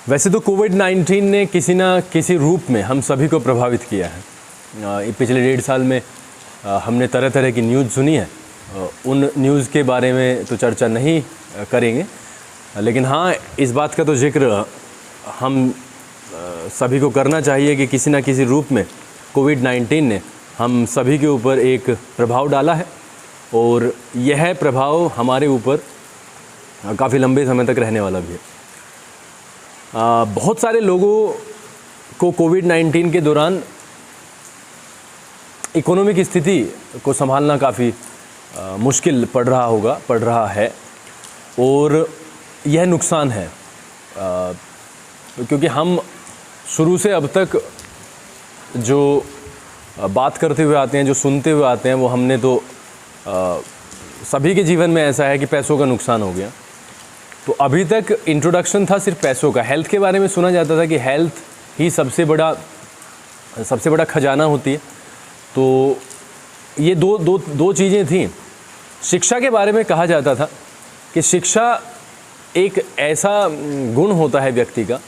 वैसे तो कोविड-19 ने किसी ना किसी रूप में हम सभी को प्रभावित किया है। पिछले 1.5 साल में हमने तरह तरह की न्यूज़ सुनी है। उन न्यूज़ के बारे में तो चर्चा नहीं करेंगे, लेकिन हाँ, इस बात का तो जिक्र हम सभी को करना चाहिए कि किसी न किसी रूप में कोविड-19 ने हम सभी के ऊपर एक प्रभाव डाला है और यह प्रभाव हमारे ऊपर काफ़ी लंबे समय तक रहने वाला भी है। बहुत सारे लोगों को कोविड-19 के दौरान इकोनॉमिक स्थिति को संभालना काफ़ी मुश्किल पड़ रहा है और यह नुकसान है, क्योंकि हम शुरू से अब तक जो बात करते हुए आते हैं, जो सुनते हुए आते हैं, वो हमने तो सभी के जीवन में ऐसा है कि पैसों का नुकसान हो गया। तो अभी तक इंट्रोडक्शन था सिर्फ पैसों का। हेल्थ के बारे में सुना जाता था कि हेल्थ ही सबसे बड़ा खजाना होती है। तो ये दो चीज़ें थीं। शिक्षा के बारे में कहा जाता था कि शिक्षा एक ऐसा गुण होता है व्यक्ति का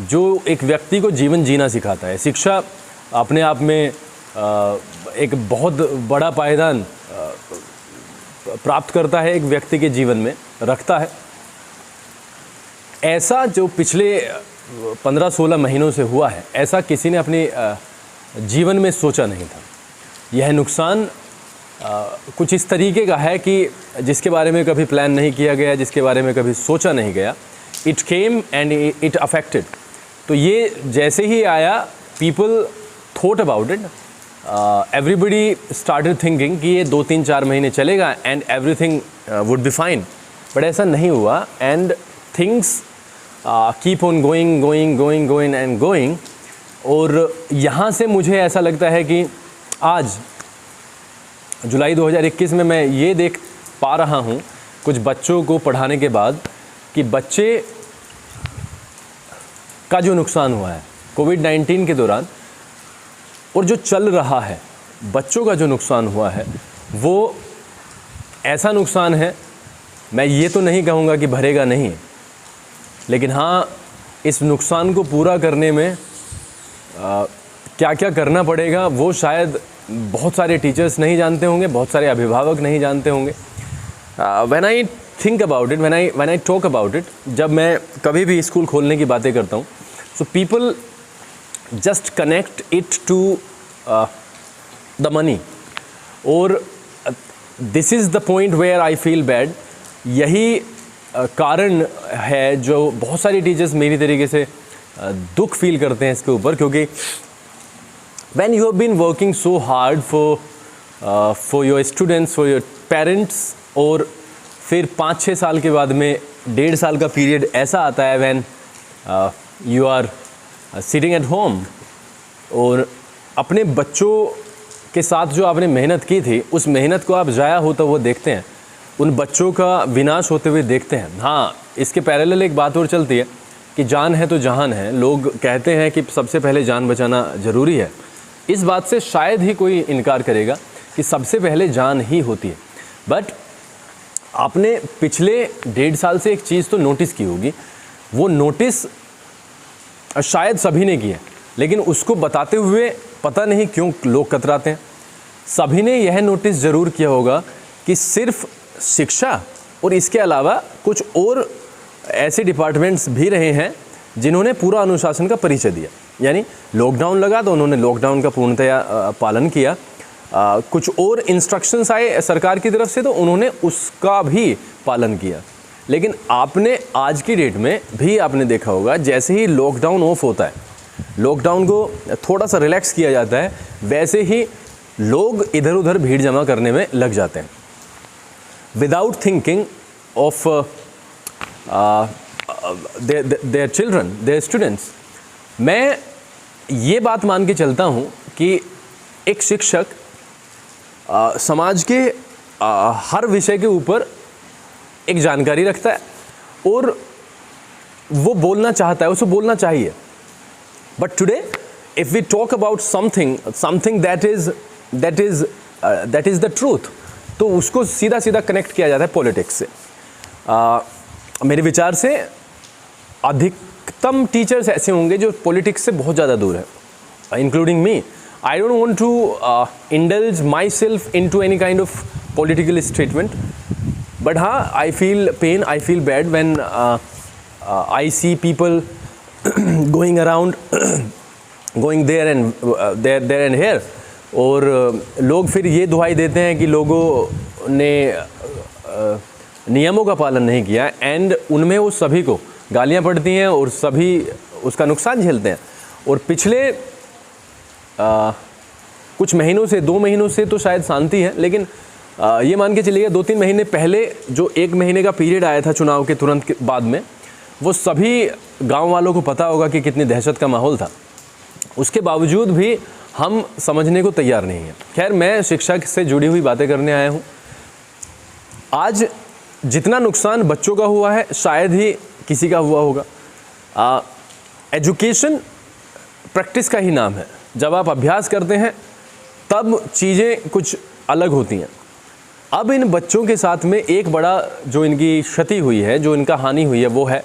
जो एक व्यक्ति को जीवन जीना सिखाता है। शिक्षा अपने आप में एक बहुत बड़ा पायदान प्राप्त करता है, एक व्यक्ति के जीवन में रखता है। ऐसा जो पिछले 15-16 महीनों से हुआ है, ऐसा किसी ने अपने जीवन में सोचा नहीं था। यह नुकसान कुछ इस तरीके का है कि जिसके बारे में कभी प्लान नहीं किया गया, जिसके बारे में कभी सोचा नहीं गया। It came and it affected. तो ये जैसे ही आया, people thought about it, everybody started thinking कि ये 2-3-4 महीने चलेगा and everything would be fine. But ऐसा नहीं हुआ and things keep on going and going. और यहाँ से मुझे ऐसा लगता है कि आज जुलाई 2021 में मैं ये देख पा रहा हूँ कुछ बच्चों को पढ़ाने के बाद कि बच्चे का जो नुकसान हुआ है कोविड-19 के दौरान और जो चल रहा है, बच्चों का जो नुकसान हुआ है, वो ऐसा नुकसान है, मैं ये तो नहीं कहूँगा कि भरेगा नहीं, लेकिन हाँ, इस नुकसान को पूरा करने में क्या क्या करना पड़ेगा वो शायद बहुत सारे टीचर्स नहीं जानते होंगे, बहुत सारे अभिभावक नहीं जानते होंगे। When I think about it, when I talk about it, जब मैं कभी भी स्कूल खोलने की बातें करता हूँ, so people just connect it to the money. और this is the point where I feel bad. यही कारण है जो बहुत सारे टीचर्स मेरी तरीके से दुख फील करते हैं इसके ऊपर, क्योंकि when you have been working so hard for your students, for your parents, और फिर 5-6 साल के बाद में 1.5 साल का पीरियड ऐसा आता है when you are sitting at home, और अपने बच्चों के साथ जो आपने मेहनत की थी, उस मेहनत को आप ज़ाया होता हुआ देखते हैं, उन बच्चों का विनाश होते हुए देखते हैं। हाँ, इसके पैरेलल एक बात और चलती है कि जान है तो जहान है। लोग कहते हैं कि सबसे पहले जान बचाना ज़रूरी है। इस बात से शायद ही कोई इनकार करेगा कि सबसे पहले जान ही होती है। बट आपने पिछले 1.5 साल से एक चीज़ तो नोटिस की होगी, वो नोटिस शायद सभी ने की है, लेकिन उसको बताते हुए पता नहीं क्यों लोग कतराते हैं। सभी ने यह नोटिस ज़रूर किया होगा कि सिर्फ शिक्षा और इसके अलावा कुछ और ऐसे डिपार्टमेंट्स भी रहे हैं जिन्होंने पूरा अनुशासन का परिचय दिया। यानी लॉकडाउन लगा तो उन्होंने लॉकडाउन का पूर्णतया पालन किया। कुछ और इंस्ट्रक्शंस आए सरकार की तरफ से तो उन्होंने उसका भी पालन किया। लेकिन आपने आज की डेट में भी आपने देखा होगा, जैसे ही लॉकडाउन ऑफ होता है, लॉकडाउन को थोड़ा सा रिलैक्स किया जाता है, वैसे ही लोग इधर उधर भीड़ जमा करने में लग जाते हैं without thinking of their children, their students। मैं ये बात मान के चलता हूँ कि एक शिक्षक समाज के हर विषय के ऊपर एक जानकारी रखता है और वो बोलना चाहता है, उसे बोलना चाहिए। But today if we talk about something that is the truth, तो उसको सीधा सीधा कनेक्ट किया जाता है पॉलिटिक्स से। मेरे विचार से अधिकतर अधिकतम टीचर्स ऐसे होंगे जो पॉलिटिक्स से बहुत ज़्यादा दूर है, including me. I don't want to indulge myself into any kind of political statement, but हाँ, I feel pain, I feel bad when I see people going around, going there and there and here, और लोग फिर ये दुहाई देते हैं कि लोगों ने नियमों का पालन नहीं किया, एंड उनमें वो सभी को गालियाँ पड़ती हैं और सभी उसका नुकसान झेलते हैं. और पिछले कुछ महीनों से, 2 महीनों से तो शायद शांति है, लेकिन ये मान के चलिए 2-3 महीने पहले जो 1 महीने का पीरियड आया था चुनाव के तुरंत बाद में, वो सभी गांव वालों को पता होगा कि कितनी दहशत का माहौल था. उसके बावजूद भी हम समझने को तैयार नहीं हैं. खैर, मैं शिक्षा से जुड़ी हुई बातें करने आया हूँ. आज जितना नुकसान बच्चों का हुआ है शायद ही किसी का हुआ होगा. एजुकेशन प्रैक्टिस का ही नाम है. जब आप अभ्यास करते हैं तब चीज़ें कुछ अलग होती हैं. अब इन बच्चों के साथ में एक बड़ा जो इनकी क्षति हुई है, जो इनका हानि हुई है, वो है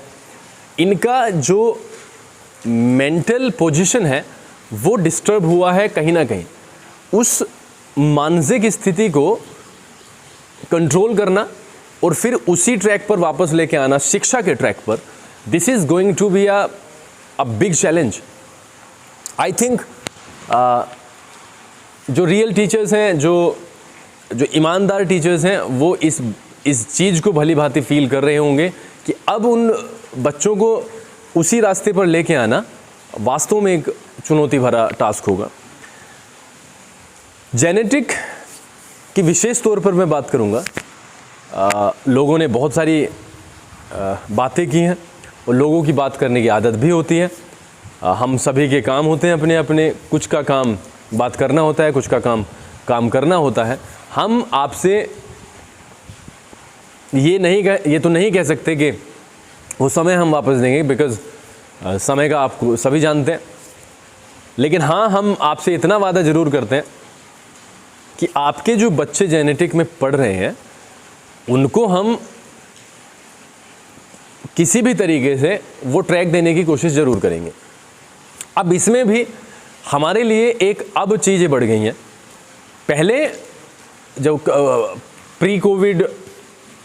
इनका जो मेंटल पोजीशन है वो डिस्टर्ब हुआ है कहीं ना कहीं. उस मानसिक स्थिति को कंट्रोल करना और फिर उसी ट्रैक पर वापस लेके आना, शिक्षा के ट्रैक पर, this is going to be a big challenge. I think जो रियल टीचर्स हैं, जो ईमानदार टीचर्स हैं, वो इस चीज़ को भली भांति फील कर रहे होंगे कि अब उन बच्चों को उसी रास्ते पर लेके आना वास्तव में एक चुनौती भरा टास्क होगा. जेनेटिक की विशेष तौर पर मैं बात करूंगा. लोगों ने बहुत सारी बातें की हैं और लोगों की बात करने की आदत भी होती है. हम सभी के काम होते हैं अपने अपने, कुछ का काम बात करना होता है, कुछ का काम करना होता है. हम आपसे ये तो नहीं कह सकते कि वो समय हम वापस देंगे, बिकॉज़ समय का आपको सभी जानते हैं. लेकिन हाँ, हम आपसे इतना वादा ज़रूर करते हैं कि आपके जो बच्चे जेनेटिक में पढ़ रहे हैं उनको हम किसी भी तरीके से वो ट्रैक देने की कोशिश ज़रूर करेंगे. अब इसमें भी हमारे लिए एक अब चीज़ें बढ़ गई हैं. पहले जब प्री कोविड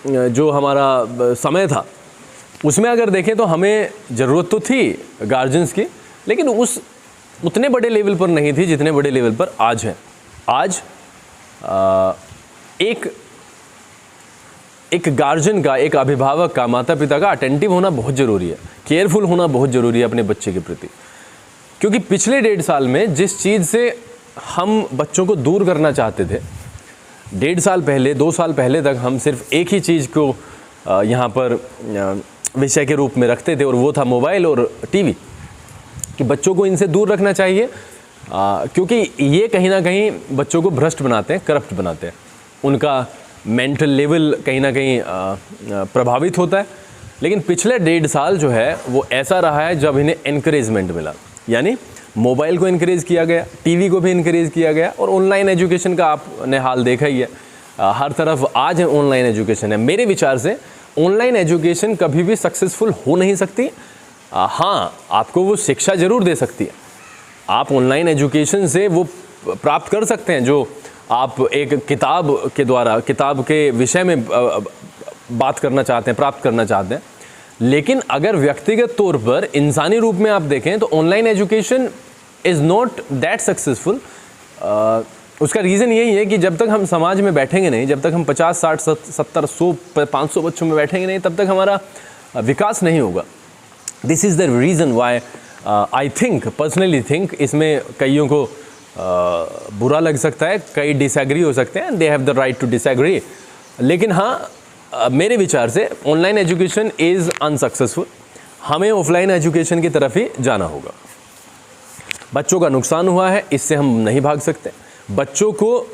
जो हमारा समय था, उसमें अगर देखें तो हमें ज़रूरत तो थी गार्जियंस की, लेकिन उतने बड़े लेवल पर नहीं थी जितने बड़े लेवल पर आज है. आज एक गार्जियन का, एक अभिभावक का, माता पिता का अटेंटिव होना बहुत ज़रूरी है, केयरफुल होना बहुत ज़रूरी है अपने बच्चे के प्रति. क्योंकि पिछले 1.5 साल में जिस चीज़ से हम बच्चों को दूर करना चाहते थे, 1.5 साल पहले, 2 साल पहले तक हम सिर्फ एक ही चीज़ को यहाँ पर विषय के रूप में रखते थे, और वो था मोबाइल और टीवी, कि बच्चों को इनसे दूर रखना चाहिए, क्योंकि ये कहीं ना कहीं बच्चों को भ्रष्ट बनाते हैं, करप्ट बनाते हैं. उनका मेंटल लेवल कहीं ना कहीं प्रभावित होता है. लेकिन पिछले 1.5 साल जो है वो ऐसा रहा है जब इन्हें एनकरेजमेंट मिला. यानी मोबाइल को इनकरेज किया गया, टीवी को भी इनकरेज किया गया, और ऑनलाइन एजुकेशन का आपने हाल देखा ही है. हर तरफ आज ऑनलाइन एजुकेशन है. मेरे विचार से ऑनलाइन एजुकेशन कभी भी सक्सेसफुल हो नहीं सकती. हाँ, आपको वो शिक्षा ज़रूर दे सकती है. आप ऑनलाइन एजुकेशन से वो प्राप्त कर सकते हैं जो आप एक किताब के द्वारा, किताब के विषय में बात करना चाहते हैं, प्राप्त करना चाहते हैं. लेकिन अगर व्यक्तिगत तौर पर, इंसानी रूप में आप देखें तो online education is not that successful. उसका रीज़न यही है कि जब तक हम समाज में बैठेंगे नहीं, जब तक हम 50, 60, 70, 100, 500 बच्चों में बैठेंगे नहीं, तब तक हमारा विकास नहीं होगा. This is the reason why I think, personally think, इसमें कईयों को बुरा लग सकता है, कई डिसएग्री हो सकते हैं, they have the right to disagree. लेकिन हाँ, मेरे विचार से ऑनलाइन एजुकेशन इज़ अनसक्सेसफुल. हमें ऑफलाइन एजुकेशन की तरफ ही जाना होगा. बच्चों का नुकसान हुआ है, इससे हम नहीं भाग सकते. बच्चों को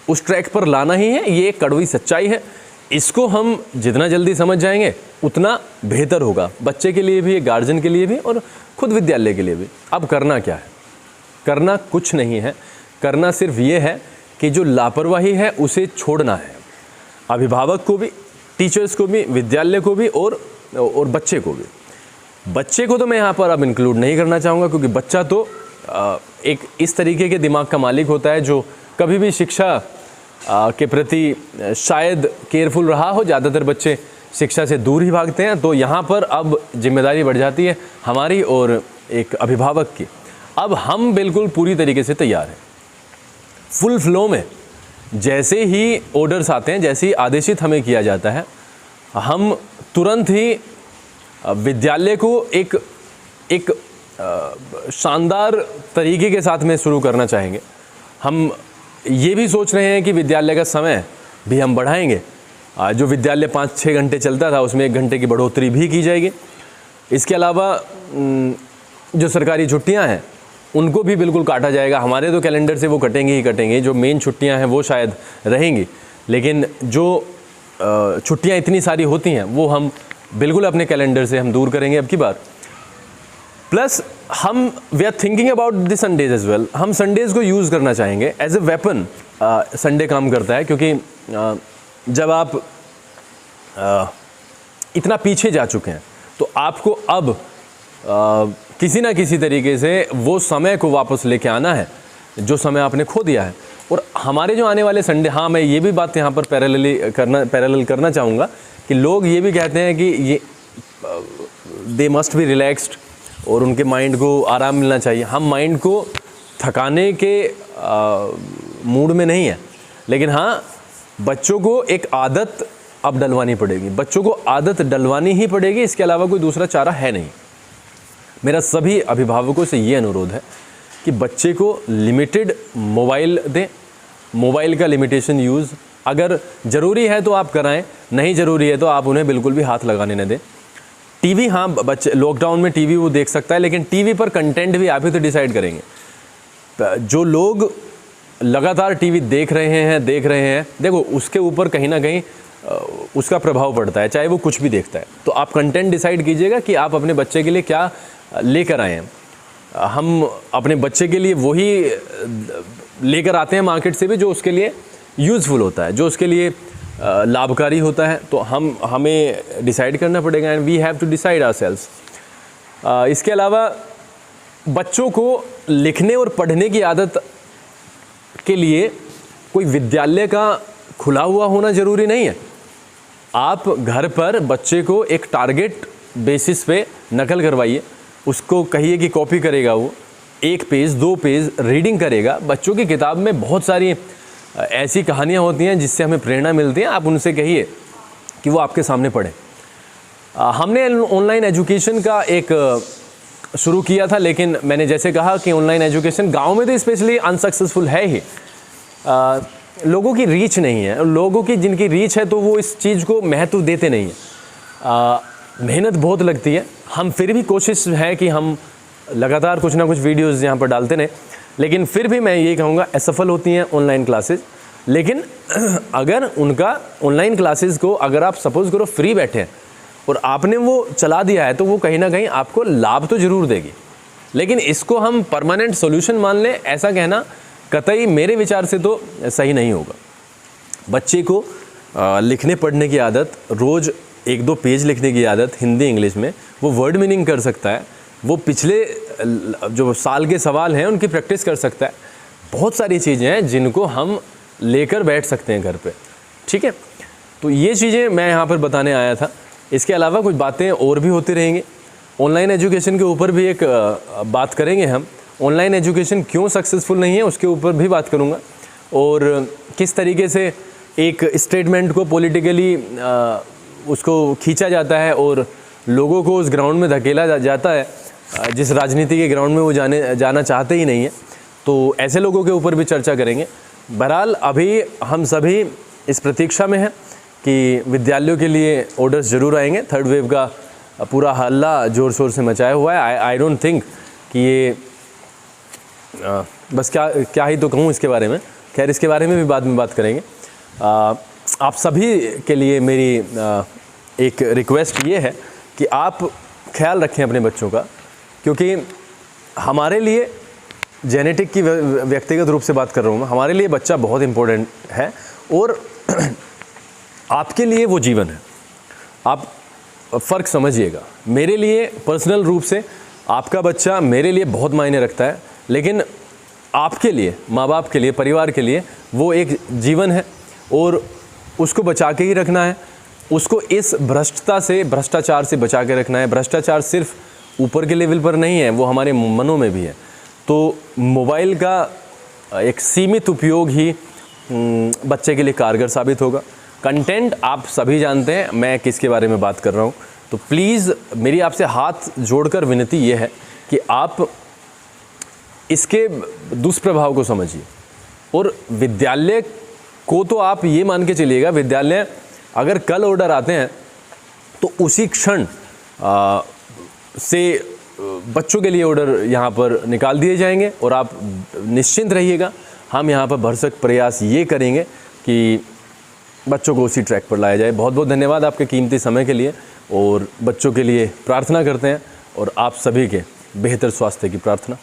उस ट्रैक पर लाना ही है, ये एक कड़वी सच्चाई है. इसको हम जितना जल्दी समझ जाएंगे उतना बेहतर होगा, बच्चे के लिए भी, गार्जियन के लिए भी, और खुद विद्यालय के लिए भी. अब करना क्या है? करना कुछ नहीं है. करना सिर्फ ये है कि जो लापरवाही है उसे छोड़ना है. अभिभावक को भी, टीचर्स को भी, विद्यालय को भी, और बच्चे को भी. बच्चे को तो मैं यहाँ पर अब इंक्लूड नहीं करना चाहूँगा, क्योंकि बच्चा तो एक इस तरीके के दिमाग का मालिक होता है जो कभी भी शिक्षा के प्रति शायद केयरफुल रहा हो। ज़्यादातर बच्चे शिक्षा से दूर ही भागते हैं। तो यहाँ पर अब जिम्मेदारी बढ़ जाती है हमारी और एक अभिभावक की। अब हम बिल्कुल पूरी तरीके से तैयार हैं, फुल फ्लो में। जैसे ही ऑर्डर्स आते हैं, जैसे ही आदेशित हमें किया जाता है, हम तुरंत ही विद्यालय को एक शानदार तरीके के साथ में शुरू करना चाहेंगे। हम ये भी सोच रहे हैं कि विद्यालय का समय भी हम बढ़ाएंगे। जो विद्यालय 5-6 घंटे चलता था उसमें 1 घंटे की बढ़ोतरी भी की जाएगी। इसके अलावा जो सरकारी छुट्टियां हैं उनको भी बिल्कुल काटा जाएगा। हमारे तो कैलेंडर से वो कटेंगे ही कटेंगे। जो मेन छुट्टियां हैं वो शायद रहेंगी, लेकिन जो छुट्टियां इतनी सारी होती हैं वो हम बिल्कुल अपने कैलेंडर से हम दूर करेंगे अब की बार। Plus we are thinking about the Sundays as well. हम संडेज़ को यूज़ करना चाहेंगे एज ए वेपन। संडे काम करता है, क्योंकि जब आप इतना पीछे जा चुके हैं तो आपको अब किसी ना किसी तरीके से वो समय को वापस लेके आना है जो समय आपने खो दिया है। और हमारे जो आने वाले संडे, हाँ मैं ये भी बात यहाँ पर पैरेलल करना चाहूँगा कि लोग ये भी कहते हैं कि ये दे मस्ट बी रिलैक्स्ड और उनके माइंड को आराम मिलना चाहिए। हम माइंड को थकाने के मूड में नहीं है, लेकिन हाँ बच्चों को एक आदत अब डलवानी पड़ेगी। बच्चों को आदत डलवानी ही पड़ेगी, इसके अलावा कोई दूसरा चारा है नहीं। मेरा सभी अभिभावकों से ये अनुरोध है कि बच्चे को लिमिटेड मोबाइल दें। मोबाइल का लिमिटेशन यूज़ अगर ज़रूरी है तो आप कराएं, नहीं ज़रूरी है तो आप उन्हें बिल्कुल भी हाथ लगाने न दें। टीवी, हाँ बच्चे लॉकडाउन में टीवी वो देख सकता है, लेकिन टीवी पर कंटेंट भी आप ही तो डिसाइड करेंगे। जो लोग लगातार टीवी देख रहे हैं, देखो उसके ऊपर कहीं ना कहीं उसका प्रभाव पड़ता है, चाहे वो कुछ भी देखता है। तो आप कंटेंट डिसाइड कीजिएगा कि आप अपने बच्चे के लिए क्या लेकर आए हैं। हम अपने बच्चे के लिए वही लेकर आते हैं मार्केट से भी जो उसके लिए यूज़फुल होता है, जो उसके लिए लाभकारी होता है। तो हमें डिसाइड करना पड़ेगा, and we have to decide ourselves. इसके अलावा बच्चों को लिखने और पढ़ने की आदत के लिए कोई विद्यालय का खुला हुआ होना ज़रूरी नहीं है। आप घर पर बच्चे को एक टारगेट बेसिस पे नकल करवाइए, उसको कहिए कि कॉपी करेगा, वो 1 पेज 2 पेज रीडिंग करेगा। बच्चों की किताब में बहुत सारी ऐसी कहानियाँ होती हैं जिससे हमें प्रेरणा मिलती है। आप उनसे कहिए कि वो आपके सामने पढ़ें। हमने ऑनलाइन एजुकेशन का एक शुरू किया था, लेकिन मैंने जैसे कहा कि ऑनलाइन एजुकेशन गांव में तो स्पेशली अनसक्सेसफुल है ही। लोगों की रीच नहीं है, लोगों की जिनकी रीच है तो वो इस चीज़ को महत्व देते नहीं हैं। मेहनत बहुत लगती है। हम फिर भी कोशिश है कि हम लगातार कुछ ना कुछ वीडियोज़ यहाँ पर डालते रहें, लेकिन फिर भी मैं ये कहूँगा असफल होती हैं ऑनलाइन क्लासेस। लेकिन अगर उनका ऑनलाइन क्लासेस को अगर आप सपोज़ करो फ्री बैठे हैं और आपने वो चला दिया है तो वो कहीं ना कहीं आपको लाभ तो ज़रूर देगी, लेकिन इसको हम परमानेंट सॉल्यूशन मान लें, ऐसा कहना कतई मेरे विचार से तो सही नहीं होगा। बच्चे को लिखने पढ़ने की आदत, रोज़ 1-2 पेज लिखने की आदत हिंदी इंग्लिश में, वो वर्ड मीनिंग कर सकता है, वो पिछले जो साल के सवाल हैं उनकी प्रैक्टिस कर सकता है। बहुत सारी चीज़ें हैं जिनको हम लेकर बैठ सकते हैं घर पे, ठीक है। तो ये चीज़ें मैं यहाँ पर बताने आया था। इसके अलावा कुछ बातें और भी होती रहेंगी। ऑनलाइन एजुकेशन के ऊपर भी एक बात करेंगे हम। ऑनलाइन एजुकेशन क्यों सक्सेसफुल नहीं है उसके ऊपर भी बात करूँगा, और किस तरीके से एक स्टेटमेंट को पॉलिटिकली उसको खींचा जाता है और लोगों को उस ग्राउंड में धकेला जाता है जिस राजनीति के ग्राउंड में वो जाना चाहते ही नहीं है। तो ऐसे लोगों के ऊपर भी चर्चा करेंगे। बहरहाल अभी हम सभी इस प्रतीक्षा में हैं कि विद्यालयों के लिए ऑर्डर्स ज़रूर आएंगे। थर्ड वेव का पूरा हल्ला ज़ोर शोर से मचाया हुआ है। आई डोंट थिंक कि ये बस क्या ही तो कहूँ इसके बारे में। खैर इसके बारे में भी बाद में बात करेंगे। आप सभी के लिए मेरी एक रिक्वेस्ट ये है कि आप ख्याल रखें अपने बच्चों का, क्योंकि हमारे लिए जेनेटिक की व्यक्तिगत रूप से बात कर रहा हूँ मैं, हमारे लिए बच्चा बहुत इम्पोर्टेंट है और आपके लिए वो जीवन है। आप फ़र्क समझिएगा। मेरे लिए पर्सनल रूप से आपका बच्चा मेरे लिए बहुत मायने रखता है, लेकिन आपके लिए, माँ बाप के लिए, परिवार के लिए वो एक जीवन है और उसको बचा के ही रखना है। उसको इस भ्रष्टाचार से बचा के रखना है। भ्रष्टाचार सिर्फ ऊपर के लेवल पर नहीं है, वो हमारे मनों में भी है। तो मोबाइल का एक सीमित उपयोग ही बच्चे के लिए कारगर साबित होगा। कंटेंट आप सभी जानते हैं मैं किसके बारे में बात कर रहा हूँ। तो प्लीज़ मेरी आपसे हाथ जोड़कर विनती ये है कि आप इसके दुष्प्रभाव को समझिए। और विद्यालय को तो आप ये मान के चलिएगा, विद्यालय अगर कल ऑर्डर आते हैं तो उसी क्षण से बच्चों के लिए ऑर्डर यहाँ पर निकाल दिए जाएंगे और आप निश्चिंत रहिएगा। हम यहाँ पर भरसक प्रयास ये करेंगे कि बच्चों को उसी ट्रैक पर लाया जाए। बहुत बहुत धन्यवाद आपके कीमती समय के लिए, और बच्चों के लिए प्रार्थना करते हैं और आप सभी के बेहतर स्वास्थ्य की प्रार्थना।